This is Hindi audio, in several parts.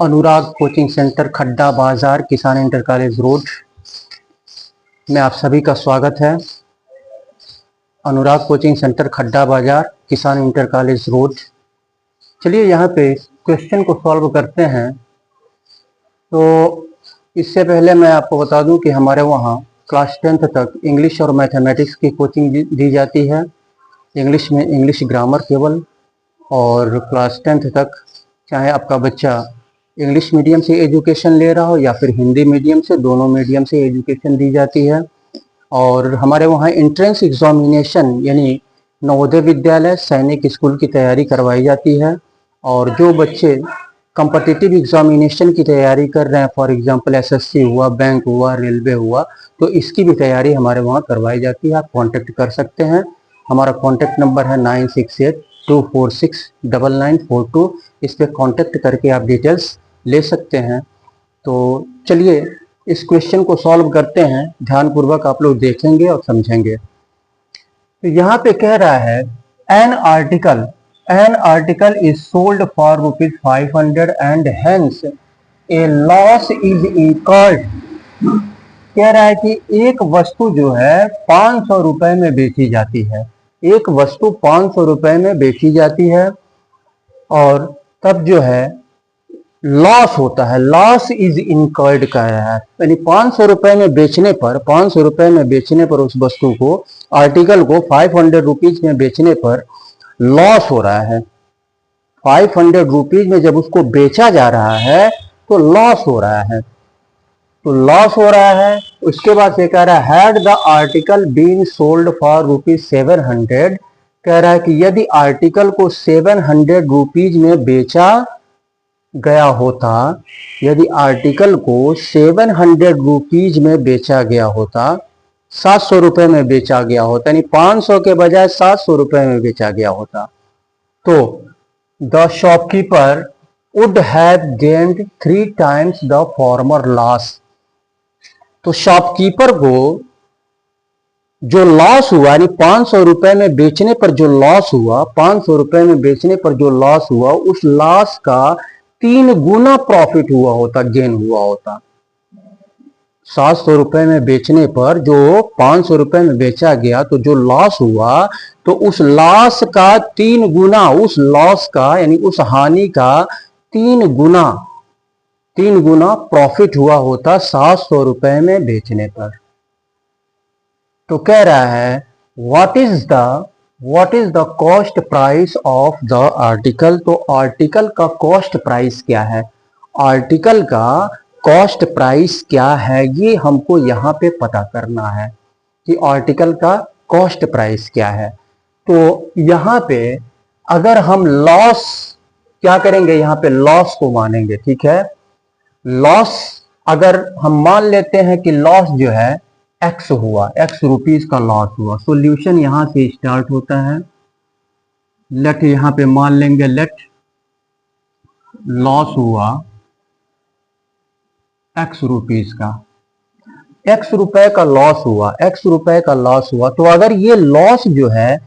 अनुराग कोचिंग सेंटर खड्डा बाजार किसान इंटर कॉलेज रोड में आप सभी का स्वागत है। अनुराग कोचिंग सेंटर खड्डा बाजार किसान इंटर कॉलेज रोड। चलिए यहाँ पे क्वेश्चन को सॉल्व करते हैं। तो इससे पहले मैं आपको बता दूं कि हमारे वहाँ क्लास 10th तक इंग्लिश और मैथमेटिक्स की कोचिंग दी जाती है। इंग्लिश में इंग्लिश ग्रामर केवल, और क्लास 10th तक चाहे आपका बच्चा इंग्लिश मीडियम से एजुकेशन ले रहा हो या फिर हिंदी मीडियम से, दोनों मीडियम से एजुकेशन दी जाती है। और हमारे वहाँ एंट्रेंस एग्जामिनेशन यानी नवोदय विद्यालय सैनिक स्कूल की तैयारी करवाई जाती है। और जो बच्चे कॉम्पिटिटिव एग्जामिनेशन की तैयारी कर रहे हैं, फॉर एग्जांपल एसएससी हुआ, बैंक हुआ, रेलवे हुआ, तो इसकी भी तैयारी हमारे वहाँ करवाई जाती है। आप कांटेक्ट कर सकते हैं। हमारा कांटेक्ट नंबर है 9682469942। इस पर कांटेक्ट करके आप डिटेल्स ले सकते हैं। तो चलिए इस क्वेश्चन को सॉल्व करते हैं। ध्यानपूर्वक आप लोग देखेंगे और समझेंगे। तो यहाँ पे कह रहा है an article is sold for ₹500 and hence A loss is incurred. कह रहा है कि एक वस्तु जो है 500 रुपए में बेची जाती है। एक वस्तु 500 रुपए में बेची जाती है और तब जो है लॉस होता है। लॉस इज इनकर्ड कह रहा है, यानी 500 रुपए में बेचने पर, 500 रुपए में बेचने पर उस वस्तु को, आर्टिकल को 500 रुपीज में बेचने पर लॉस हो रहा है। 500 रुपीज में जब उसको बेचा जा रहा है तो लॉस हो रहा है। तो लॉस हो रहा है। उसके बाद से कह रहा है had the article been sold for ₹700। कह रहा है कि यदि आर्टिकल को 700 रुपीज में बेचा गया होता, यदि आर्टिकल को 700 रुपीज में बेचा गया होता, 700 रुपए में बेचा गया होता, यानी 500 के बजाय 700 रुपए में बेचा गया होता, तो the shopkeeper would have gained 3 times the former loss. तो शॉपकीपर को जो लॉस हुआ, यानी 500 रुपए में बेचने पर जो लॉस हुआ, 500 रुपए में बेचने पर जो लॉस हुआ, उस लॉस का 3 गुना प्रॉफिट हुआ होता, गेन हुआ होता। 700 रुपए में बेचने पर जो 500 रुपए में बेचा गया, तो जो लॉस हुआ, तो उस लॉस का 3 गुना, उस लॉस का यानी उस हानि का 3 गुना प्रॉफिट हुआ होता 700 रुपए में बेचने पर। तो कह रहा है what is the cost price of the article. तो आर्टिकल का कॉस्ट प्राइस क्या है, आर्टिकल का कॉस्ट प्राइस क्या है, ये हमको यहाँ पे पता करना है कि आर्टिकल का कॉस्ट प्राइस क्या है। तो यहाँ पे अगर हम लॉस क्या करेंगे, यहाँ पे लॉस को मानेंगे, ठीक है। लॉस अगर हम मान लेते हैं कि लॉस जो है x हुआ, x रुपीज का लॉस हुआ। सॉल्यूशन यहां से स्टार्ट होता है। लेट यहां पे मान लेंगे, लेट लॉस हुआ x रुपीज का, x रुपए का लॉस हुआ, x रुपए का लॉस हुआ। तो अगर ये लॉस जो है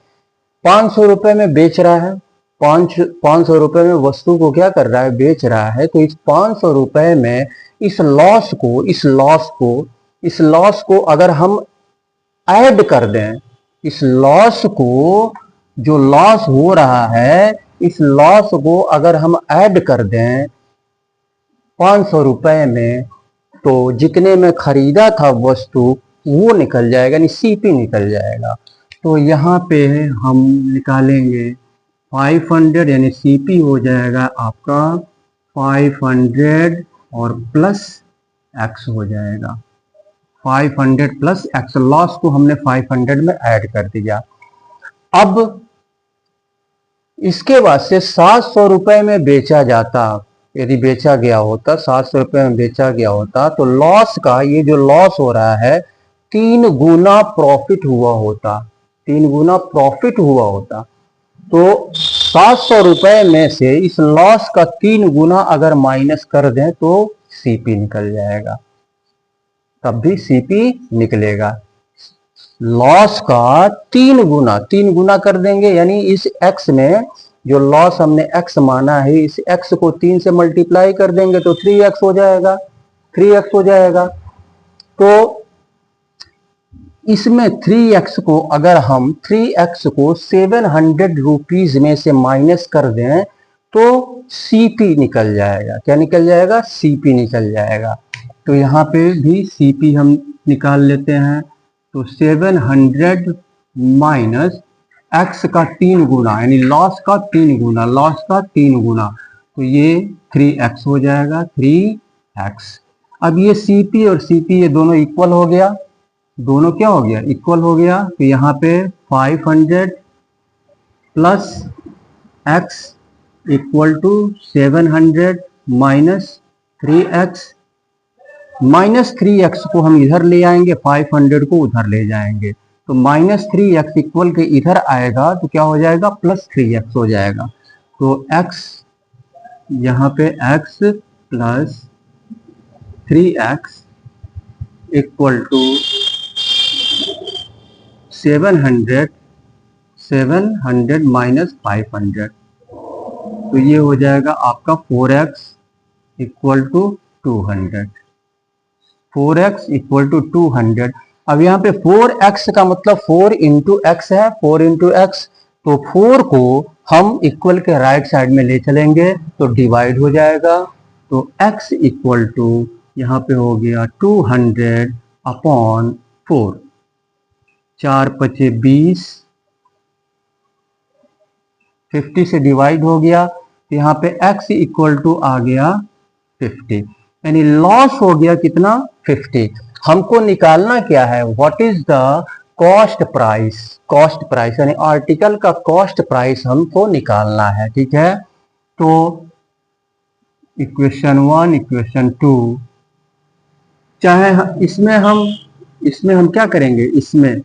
500 रुपए में बेच रहा है, 500 रुपए में वस्तु को क्या कर रहा है, बेच रहा है, तो इस 500 रुपए में इस लॉस को अगर हम ऐड कर दें, इस लॉस को, जो लॉस हो रहा है, इस लॉस को अगर हम ऐड कर दें 500 रुपए में, तो जितने में खरीदा था वस्तु वो निकल जाएगा, यानी सीपी निकल जाएगा। तो यहाँ पे हम निकालेंगे 500, यानी सीपी हो जाएगा आपका 500 और प्लस एक्स हो जाएगा। 500 प्लस एक्स, लॉस को हमने 500 में ऐड कर दिया। अब इसके बाद से 700 रुपए में बेचा जाता, यदि बेचा गया होता, 700 रुपए में बेचा गया होता, तो लॉस का, ये जो लॉस हो रहा है, 3 गुना प्रॉफिट हुआ होता, 3 गुना प्रॉफिट हुआ होता। तो 700 रुपए में से इस लॉस का 3 गुना अगर माइनस कर दें तो सीपी निकल जाएगा, तब भी सीपी निकलेगा। लॉस का 3 गुना कर देंगे, यानी इस एक्स में जो लॉस हमने x माना है, इस x को 3 से मल्टीप्लाई कर देंगे तो 3x हो जाएगा, 3x हो जाएगा। तो इसमें 3x को अगर हम 3x को 700 रुपीज में से माइनस कर दें तो CP निकल जाएगा। क्या निकल जाएगा? CP निकल जाएगा। तो यहाँ पे भी CP हम निकाल लेते हैं। तो 700 माइनस x का 3 गुना, यानी लॉस का 3 गुना, लॉस का 3 गुना, तो ये 3x हो जाएगा, 3x। अब ये CP और CP ये दोनों इक्वल हो गया, दोनों क्या हो गया? इक्वल हो गया। तो यहाँ पे 500 plus x equal to 700 minus 3x। Minus 3x को हम इधर ले आएंगे, 500 को उधर ले जाएंगे, तो माइनस 3x इक्वल के इधर आएगा तो क्या हो जाएगा? प्लस 3x हो जाएगा। तो x, यहाँ पे x plus 3x equal to 700 minus 500, तो ये हो जाएगा आपका 4x equal to 200, 4x equal to 200। अब यहाँ पे 4x का मतलब 4 इंटू एक्स है, 4 इंटू एक्स, तो 4 को हम इक्वल के राइट साइड में ले चलेंगे तो डिवाइड हो जाएगा। तो x इक्वल टू यहाँ पे हो गया 200 अपॉन 4, 4 पचे 20, 50 से डिवाइड हो गया, तो यहाँ पे x इक्वल टू आ गया 50, यानी लॉस हो गया कितना? 50। हमको निकालना क्या है? What is the cost price? Cost price यानी आर्टिकल का कॉस्ट प्राइस हमको निकालना है, ठीक है। तो इक्वेशन 1, इक्वेशन 2, चाहे इसमें हम क्या करेंगे? इसमें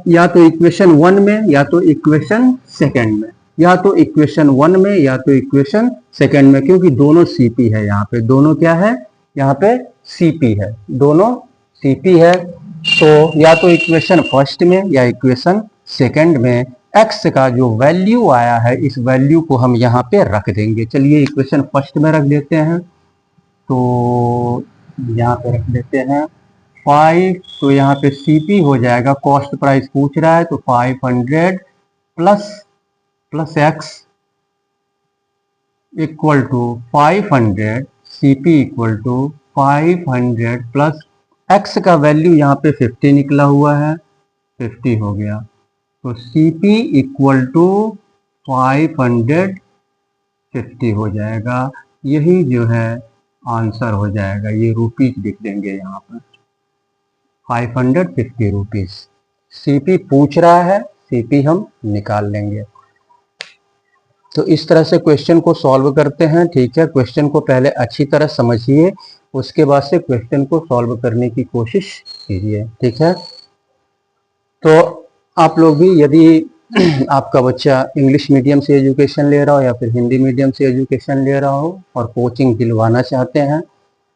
या तो इक्वेशन 1 में या तो इक्वेशन सेकंड में, या तो इक्वेशन 1 में या तो इक्वेशन सेकंड में, क्योंकि दोनों CP है। यहाँ पे दोनों क्या है? यहाँ पे CP है, दोनों CP है। तो या तो इक्वेशन फर्स्ट में या इक्वेशन सेकंड में x का जो वैल्यू आया है, इस वैल्यू को हम यहाँ पे रख देंगे। चलिए इक्वेशन फर्स्ट में रख देते हैं, तो यहाँ पे रख देते हैं 5, तो यहाँ पे CP हो जाएगा, कॉस्ट प्राइस पूछ रहा है, तो 500 plus x equal to 500, CP equal to 500 plus x का वैल्यू यहाँ पे 50 निकला हुआ है, 50 हो गया, तो CP इक्वल टू 550 हो जाएगा। यही जो है आंसर हो जाएगा, ये रुपीज लिख देंगे यहाँ पर, 550 रुपीज। CP पूछ रहा है, CP हम निकाल लेंगे। तो इस तरह से क्वेश्चन को सॉल्व करते हैं, ठीक है। क्वेश्चन को पहले अच्छी तरह समझिए, उसके बाद से क्वेश्चन को सॉल्व करने की कोशिश कीजिए, ठीक है। तो आप लोग भी, यदि आपका बच्चा इंग्लिश मीडियम से एजुकेशन ले रहा हो या फिर हिंदी मीडियम से एजुकेशन ले रहा हो और कोचिंग दिलवाना चाहते हैं,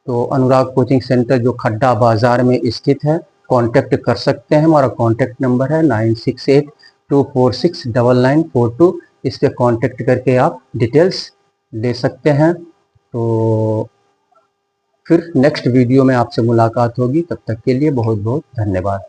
तो अनुराग कोचिंग सेंटर जो खड्डा बाजार में स्थित है, कांटेक्ट कर सकते हैं। हमारा कांटेक्ट नंबर है 9682469942। इस पे कांटेक्ट करके आप डिटेल्स ले सकते हैं। तो फिर नेक्स्ट वीडियो में आपसे मुलाकात होगी, तब तक के लिए बहुत बहुत धन्यवाद।